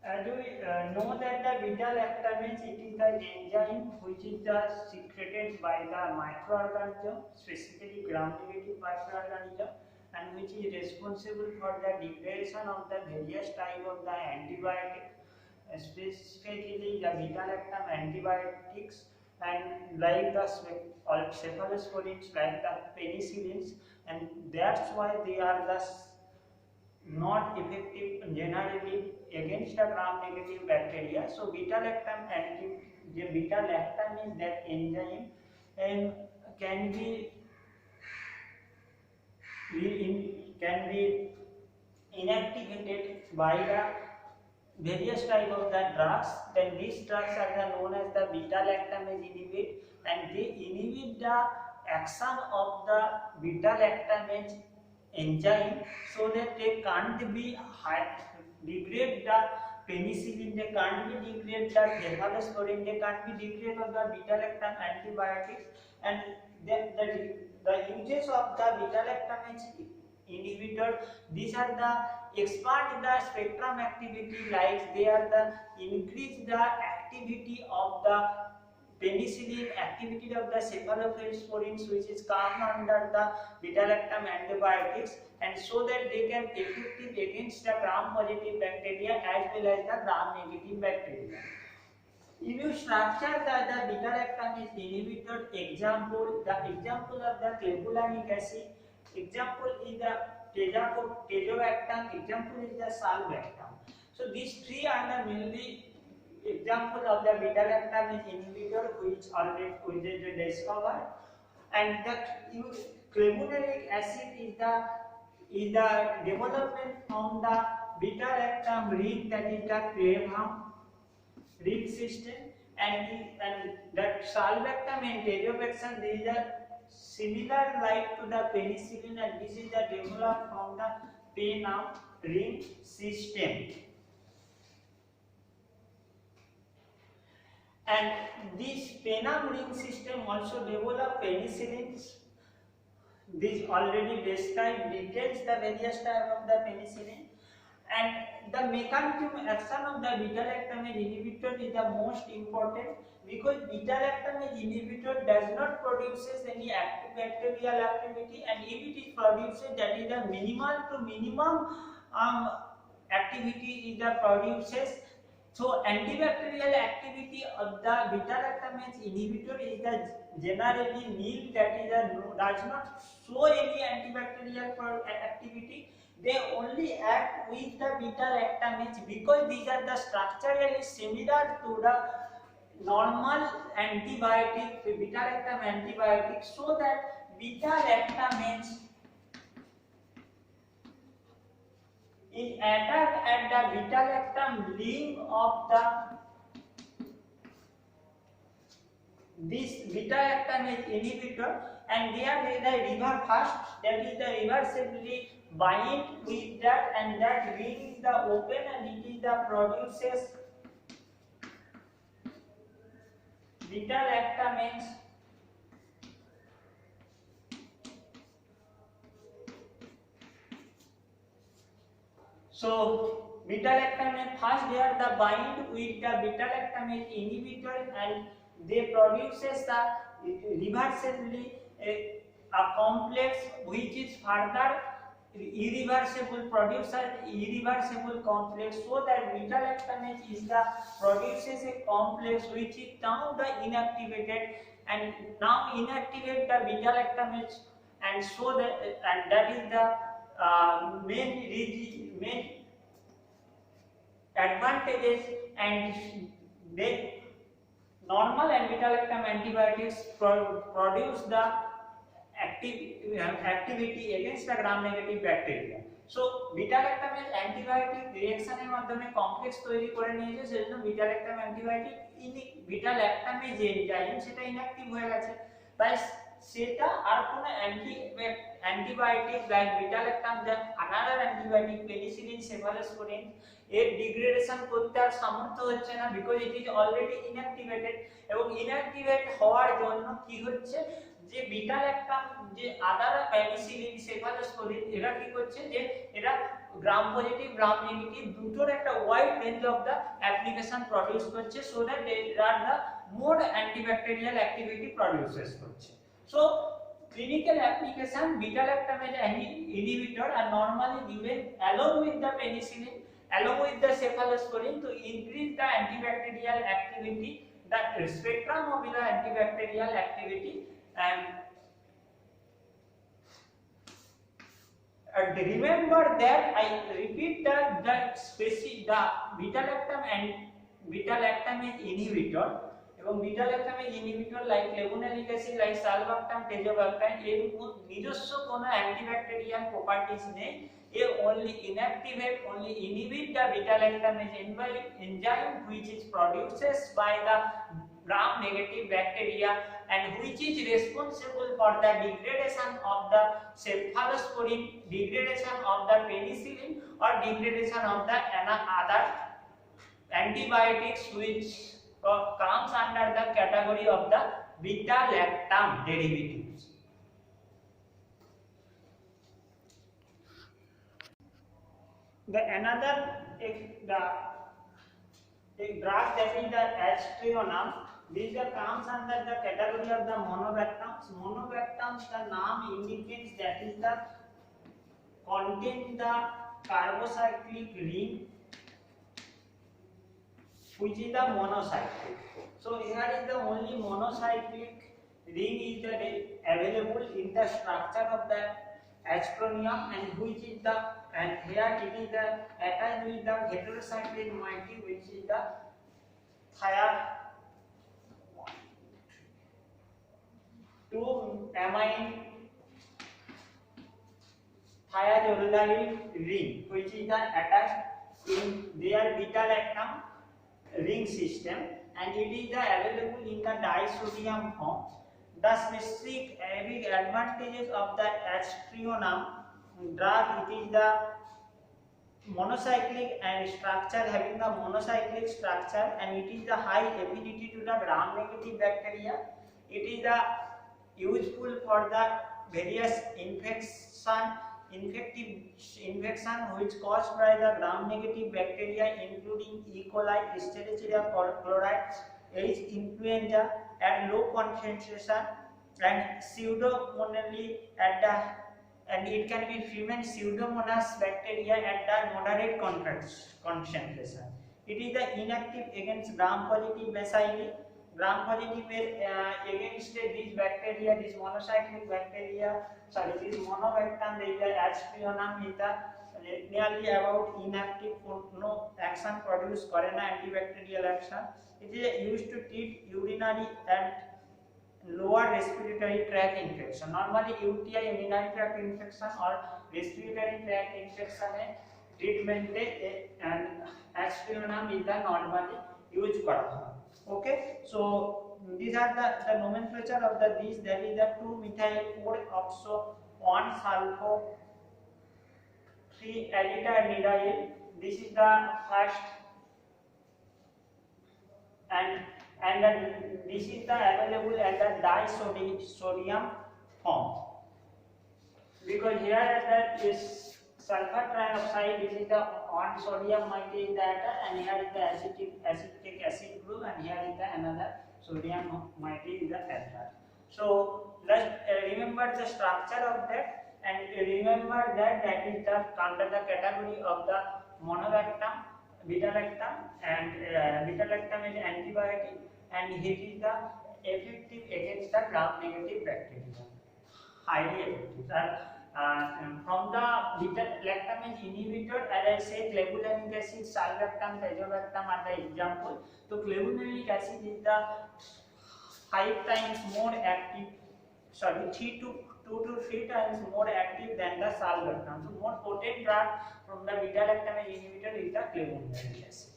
As we know that the beta-lactamase, it is the enzyme which is secreted by the microorganism, specifically gram-negative microorganism, and which is responsible for the degradation of the various type of the antibiotic, specifically the beta-lactam antibiotics, and like the cephalosporins, like the penicillins, and that's why they are the not effective generally against the gram-negative bacteria. So the beta-lactam is that enzyme and can be can be inactivated by the various type of the drugs. Then these drugs are known as the beta-lactamase inhibit, and they inhibit the action of the beta-lactamase enzyme so that they can't be degrade the penicillin, they can't be degrade the cephalosporin, they can't be degrade of the beta-lactam antibiotics, and then the uses of the beta-lactamase inhibitor, these are the expand the spectrum activity, like they are the increase the activity of the penicillin, activity of the cephalosporins which is come under the beta-lactam antibiotics, and so that they can effective against the gram-positive bacteria as well as the gram-negative bacteria. If you structure the beta-lactamase inhibitor example, the example of the clavulanic acid, example is the tazobactam, example is the salbactam. So these three are the mainly example of the beta-lactamase inhibitor which already discovered, and the clavulanic acid is the development from the beta-lactam ring, that is the Clavum ring system, and that salbactam and tazobactam, these are similar like to the penicillin, and this is the developed from the Penam ring system. And this Penam ring system also developed penicillins. This already described details the various type of the penicillin, and the mechanism action of the beta-lactamase inhibitor is the most important, because beta-lactamase inhibitor does not produces any active bacterial activity, and if it is produces, that is the minimal to minimum activity is the produces. So antibacterial activity of the beta-lactamase inhibitor is the generally nil, that is does not show any antibacterial activity. They only act with the beta-lactamase because these are the structurally similar to the normal antibiotic, beta-lactam antibiotic, so that beta-lactamase is attacked at the beta-lactam ring of this beta-lactamase inhibitor, and there the river first, that is the reversibly bind with that, and that ring is the open, and it is the produces beta-lactamase so beta-lactamase first they are the bind with the beta-lactamase inhibitor, and they produces the reversibly a complex which is further irreversible, produces irreversible complex, so that beta-lactamase is the produces a complex which is now the inactivated, and now inactivate the beta-lactamase, and so that and that is the main advantages, and they normal and beta-lactam antibiotics produce the activity against the gram-negative bacteria. So beta-lactamase antibiotic reaction মাধ্যমে complex তৈরি করে নিয়েছে, সেজন্য beta-lactam antibiotic beta-lactamase enzyme সেটা inactive হয়ে গেছে, তাই সেটা আর কোনো অ্যান্টিবায়োটিক লাইক beta-lactam যা আনাদার অ্যান্টিবায়োটিক পেনিসিলিন, সেফালোস্পোরিন এর ডিগ্রেডেশন করতে আর সামর্থ্য হচ্ছে না, because it is already inactivated, এবং ইনঅ্যাক্টিভেট হওয়ার জন্য কি হচ্ছে যে বিটা-ল্যাক্টাম যে আদার পেনিসিলিন, সেফালোস্পোরিন এরা কি করছে যে এরা গ্রাম পজিটিভ গ্রাম নেগেটিভ দুটোর একটা wide range of the application produce করছে, so that they are the more antibacterial activity produces করছে। So clinical application beta lactamase inhibitor are normally given along with the penicillin, along with the cephalosporin to increase the antibacterial activity, the spectrum of the antibacterial activity. And remember that I repeat that the beta lactamase inhibitor এবং beta lactamase inhibitor like লেভোনালিক acid like sulbactam tazobactam এর নিজস্ব কোনো antibacterial properties নেই, এ only inactivate only inhibit the beta lactamase enzyme which is produces by the gram negative bacteria and which is responsible for the degradation of the cephalosporin, degradation of the penicillin or degradation of the other antibiotics which comes under the category of the beta lactam derivatives. The another drug that is the aztreonam, this comes under the category of the monobactams. Monobactams, the name indicates that is the contain the carbocyclic ring which is the monocyclic. So here is the only monocyclic ring is available in the structure of the aztreonam, and which is the, and here it is the attached with the heterocyclic moiety which is the thiamine thiazolidine ring which is the attached in their beta lactam ring system, and it is available in the disodium form. The specific advantages of the aztreonam drug, it is the monocyclic and structure, having the monocyclic structure, and it is the high affinity to the gram negative bacteria. It is the useful for the various infective infection which caused by the gram negative bacteria including E. coli, Escherichia coli, H. influenza at low concentration, and pseudomonally at the, and it can be ferment pseudomonas bacteria at the moderate concentration. It is the inactive against gram positive bacilli. Gram positive against this bacteria, this monocyclic bacteria, sorry, this monobactam, the aztreonam is the nearly about inactive, no action produce corona antibacterial action. It is used to treat urinary and lower respiratory tract infection. Normally UTI, urinary tract infection or respiratory tract infection treatment and aztreonam is the normally used kora. Okay, so these are the nomenclature of the these. That is the 2-methyl 4-oxo 1-sulfo 3-aldehyde. This is the first, and this is the available at the disodium form, because here that is sulfur trioxide, this is the on sodium moiety is that, and here is the acetic acid group, and here is the another sodium moiety is the ether. So let's remember the structure of that, and remember that is the under the category of the monobactam, beta lactam, and beta lactam is antibiotic, and it is the effective against the gram negative bacteria, highly effective. From the beta lactamase inhibitor, as I said, clavulanic acid, salbactam, tazobactam are the example. So clavulanic acid is the 5 times more active, sorry, 2 to 3 times more active than the salbactam. So more potent drug from the beta lactamase inhibitor is the clavulanic acid.